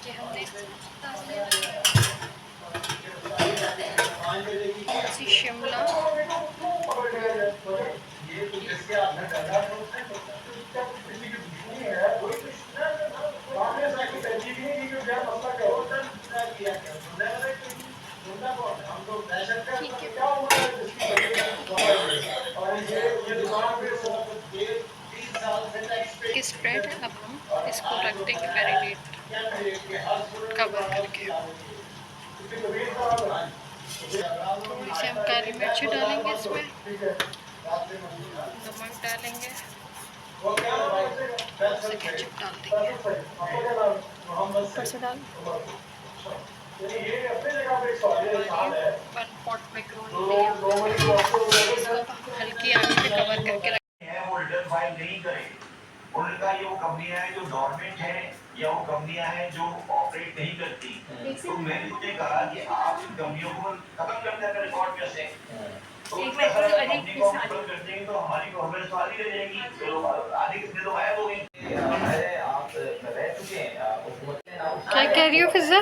कि हमने शिमला ठीक है। कि स्प्रेड है, अब हम इसको रख देंगे मैरिनेट कवर करके। थोड़ी सी हम काली मिर्च डालेंगे इसमें, नमक डालेंगे, केचप डाल देंगे ऊपर से डाल। वन पॉट मैक्रोनी हल्की आंच पे कवर करके उनका ये वो कंपनियां हैं जो डोरमेंट है या वो कंपनियां हैं जो ऑपरेट नहीं करती। तो मैंने तुझे कहा कि आप इन कंपनियों को खत्म कर दें रिकॉर्ड में से। तो कंपनी को खत्म कर देंगे तो हमारी गवर्नमेंट तो आधी रह जाएगी, तो आधी कितने तो गायब हो गई। आप रह चुके हैं। क्या कह रही हो फिजा?